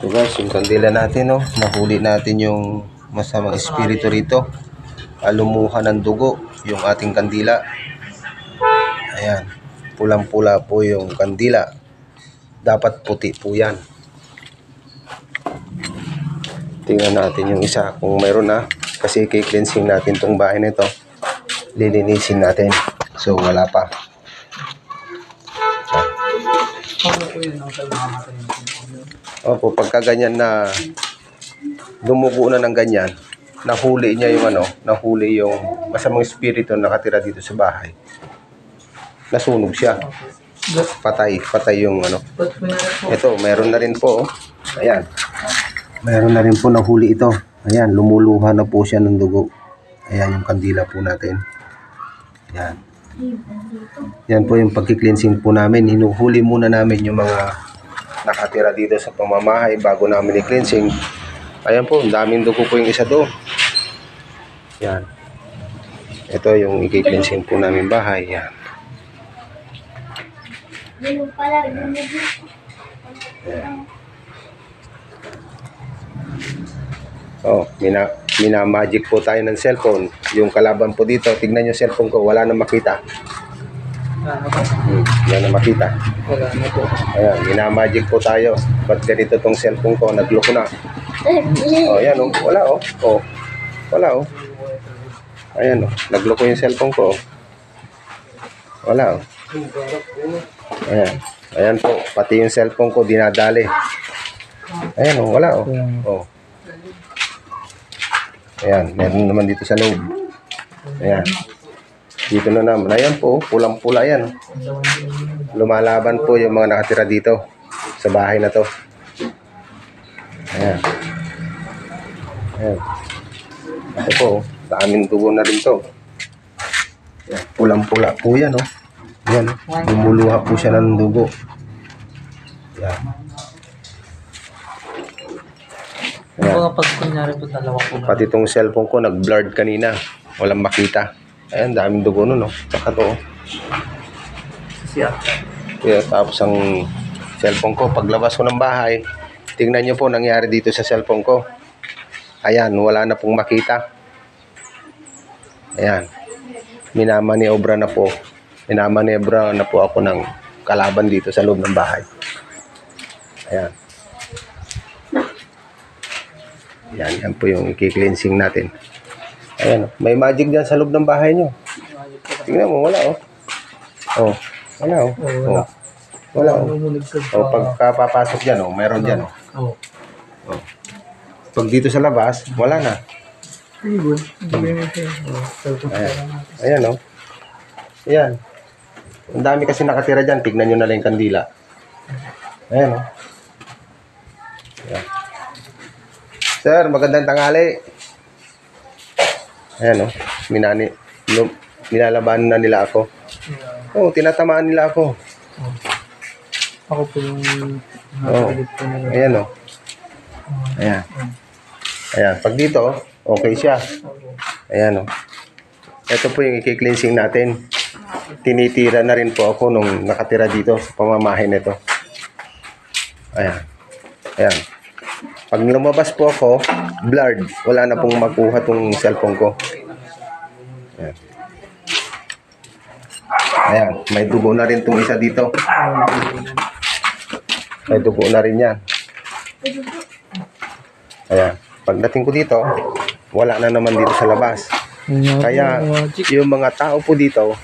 So guys, yung kandila natin, no, nahuli natin yung masamang espiritu rito. Lumuha ng dugo yung ating kandila. Ayan, pulang-pula po yung kandila. Dapat puti po yan. Tingnan natin yung isa kung mayroon na. Kasi i-cleansing natin tong bahay nito. Lilinisin natin. So wala pa. Opo, pagka ganyan na dumugo na ng ganyan, nahuli niya yung nahuli yung masamang espiritu na nakatira dito sa bahay. Nasunog siya. Patay yung Ito, meron na rin po. Ayan. Meron na rin po nahuli ito. Ayan, lumuluha na po siya ng dugo. Ayan yung kandila po natin. Ayan. Yan po yung pagki-cleansing po namin. Hinuhuli muna namin yung mga nakatira dito sa pamamahay bago namin i-cleansing. Ayan po, daming dugo po yung isa doon. Yan. Ito yung i-cleansing po namin bahay. Yan. Oh, mina-magic po tayo ng cellphone. Yung kalaban po dito, tignan yung cellphone ko, wala nang makita. Yan na makita. Ayan, mina-magic po tayo. Ba't ganito tong cellphone ko, nagloko na. Oh, yan oh, wala oh. Oh, wala oh. Ayan oh, nagloko yung cellphone ko. Wala oh. Ayan. Ayan po, pati yung cellphone ko dinadali. Ayan oh, wala oh. Oh. Ayan, meron naman dito sa loob. Ayan. Dito na naman. Ayan po, pulang-pula yan. Lumalaban po yung mga nakatira dito sa bahay na to. Ayan. Ayan. Ito po, daming dugo na rin to. Ayan, pulang-pula po yan, oh. Ayan, bumuluha po siya ng dugo. Ayan. Mga pag kunyari po dalawa po. Pati itong cellphone ko nag-blurred kanina. Walang makita. Ayan, daming dugo nun, no? Tsaka to. Kaya tapos ang cellphone ko, paglabas ko ng bahay, tingnan nyo po nangyari dito sa cellphone ko. Ayan, wala na pong makita. Ayan. Minamaniobra na po. Minamaniobra na po ako ng kalaban dito sa loob ng bahay. Ayan. Yan po yung i-cleansing natin. Ayan, may magic dyan sa loob ng bahay nyo. Tingnan mo, wala oh. Oh, wala oh. Oh. Wala oh. Oh, pagkapapasok dyan oh, meron dyan oh. Oh. Pag dito sa labas, wala na. Ayan. Ayan oh. Ayan. Ang dami kasi nakatira dyan. Tignan nyo na lang yung kandila. Ayan oh. Ayan. Sir, magandang tanghali. Ayan o, nilalabanan na nila ako. Oo, tinatamaan nila ako. Ako po yung nakalit po nila. Ayan o. Ayan. Ayan, pag dito, okay siya. Ayan o. Ito po yung i-cleansing natin. Tinitira na rin po ako nung nakatira dito sa pamamahay nito. Ayan. Ayan. Pag lumabas po ako, blurred. Wala na pong makuha tong cellphone ko. Ayan. Ayan. May dugo na rin tong isa dito. May dugo na rin yan. Ayan. Pagdating ko dito, wala na naman dito sa labas. Kaya yung mga tao po dito,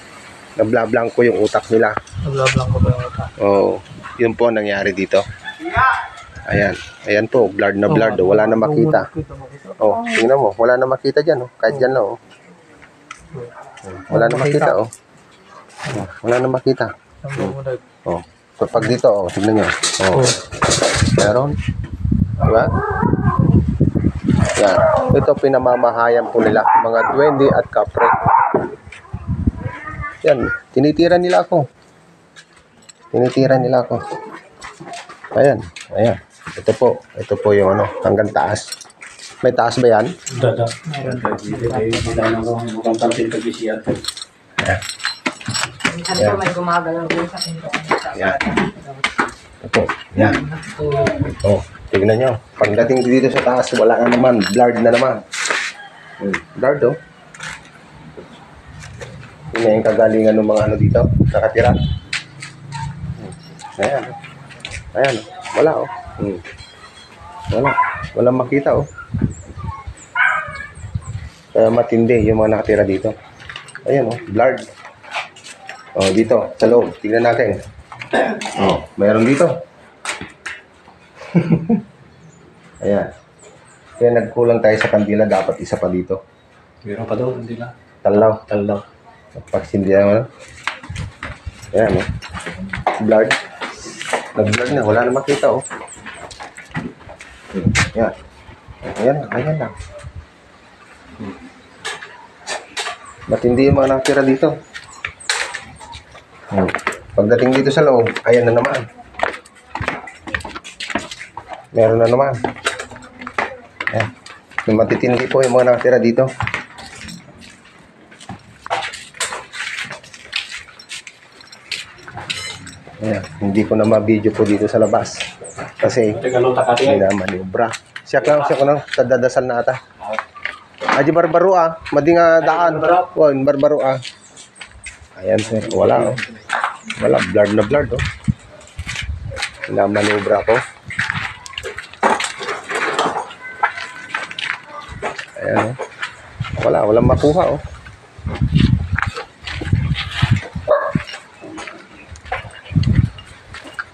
nablablang ko yung utak nila. Nablablang ko ba yung utak? Oo. Yun po ang nangyari dito. Ayan. Ayan po, blurred na blurred. Wala na makita. Oh, tingnan mo. Wala na makita dyan. Oh. Kahit dyan lang. Oh. Wala na makita. Oh. Wala na makita. Oh. So, pag dito, oh, tingnan nyo. Oh. Meron. Diba? Yan. Ito pinamamahayan po nila. Mga duwende at kapre. Yan. Tinitira nila ako. Tinitira nila ako. Ayan. Ayan. Ito po yung hanggang taas. May taas ba yan? Dada. Ayan. May gumagalaw din sa pinto. Yan. Ito. Yan. Oh. Tignan nyo. Pagdating dito sa taas, wala na naman. Blurred na naman. Blurred, oh. Yun na yung kagalingan ng mga ano dito. Nakatira. Ayan. Ayan. Wala, oh. Wala. Walang makita, oh. Kaya matindi yung mga nakatira dito. Ayan, oh. Blurred. Oh, dito. Sa loob. Tignan natin. Oh, mayroon dito. Ayan. Kaya nagkulang tayo sa kandila. Dapat isa pa dito. Meron pa daw, hindi na. Talaw. Talaw. Pagsindihan mo na. Ayan, oh. Blurred. Nag-blurred na. Wala na makita, oh. Ayan. Ayan lang. Ayan lang. Matindi yung mga nakatira dito. Pagdating dito sa loob, ayan na naman. Meron na naman. Ayan. Matitindi po yung mga nakatira dito. Ayan. Hindi ko na ma-video po dito sa labas. Kasi hindi na maniobra. Siya lang sa dadasal na ata. Aji barbaro ah. Madi nga daan. Oh, barbaro ah. Ayan sir. Wala oh. Wala. Blurred na blurred oh. Namanubra ko. Ayan oh. Wala. Walang makuha oh.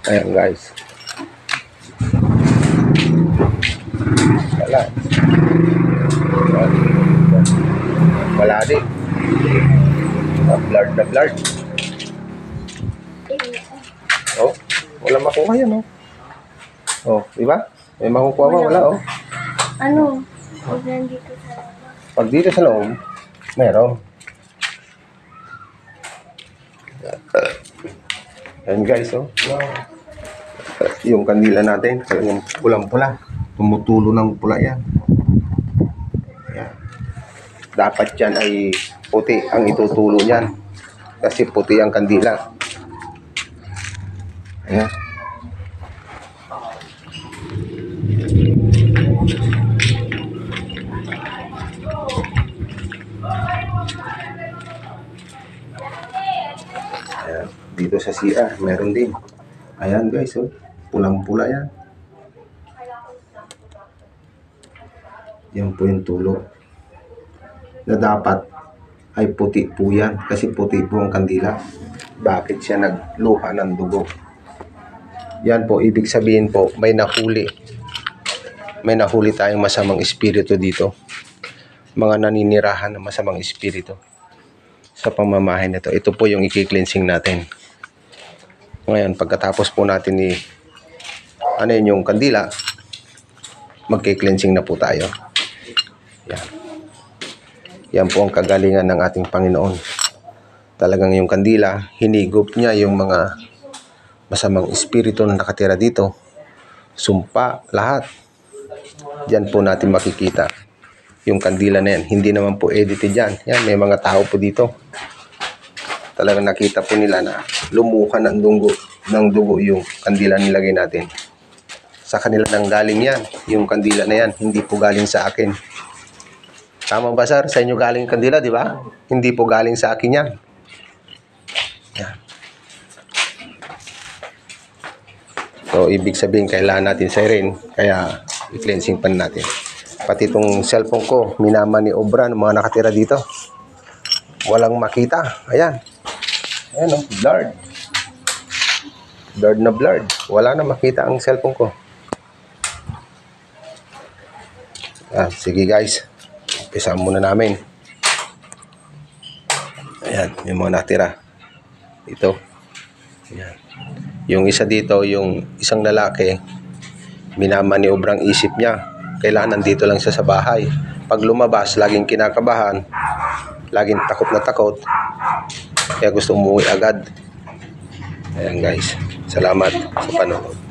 Ayan guys. Wala. Wala din. Blurred na blurred. Oh, wala makuha yan oh. Oh, di ba? May makukuha ba? Wala oh. Ano? Pag nandito sa labas. Pag dito sa loob, meron. Ayan guys oh. Yung kandila natin, yung pulang-pula. Tumutulo ng pula yan. Ayan. Dapat yan ay puti ang itutulo niyan. Kasi puti ang kandila. Ayan. Ayan. Dito sa CR, meron din. Ayan guys, oh. Pulang-pula yan. Yan po yung tulo. Na dapat ay puti po yan. Kasi puti po ang kandila. Bakit siya nagluha ng dugo? Yan po, ibig sabihin po, may nahuli. May nahuli tayong masamang espiritu dito. Mga naninirahan ng masamang espiritu. Sa pamamahay nito. Ito po yung i-cleansing natin. Ngayon, pagkatapos po natin ano yun, yung kandila, magki-cleansing na po tayo. Yan. Yan po ang kagalingan ng ating Panginoon. Talagang yung kandila, hinigop niya yung mga masamang espiritu na nakatira dito. Sumpa, lahat. Diyan po natin makikita yung kandila na yan. Hindi naman po edited yan. Yan, may mga tao po dito. Talagang nakita po nila na lumuha ng dugo yung kandila nilagay natin. Sa kanila nang galing yan. Yung kandila na yan, hindi po galing sa akin. Tama ba sir? Sa inyo galing kandila, di ba? Hindi po galing sa akin yan. Yan. So, ibig sabihin, kailangan natin siren. Kaya, i-cleansing pan natin. Pati itong cellphone ko, minama ni Obra ng mga nakatira dito. Walang makita. Ayan. Ayan, oh, blurred. Blurred na blurred. Wala na makita ang cellphone ko. Sige guys. Umpisa muna namin. Ayan, yung mga natira. Ito. Ayan. Yung isa dito, yung isang lalaki, minama ni Obrang isip niya. Kailangan nandito lang siya sa bahay. Pag lumabas, laging kinakabahan. Laging takot na takot. Kaya gusto umuwi agad. Ayan guys. Salamat sa panonood.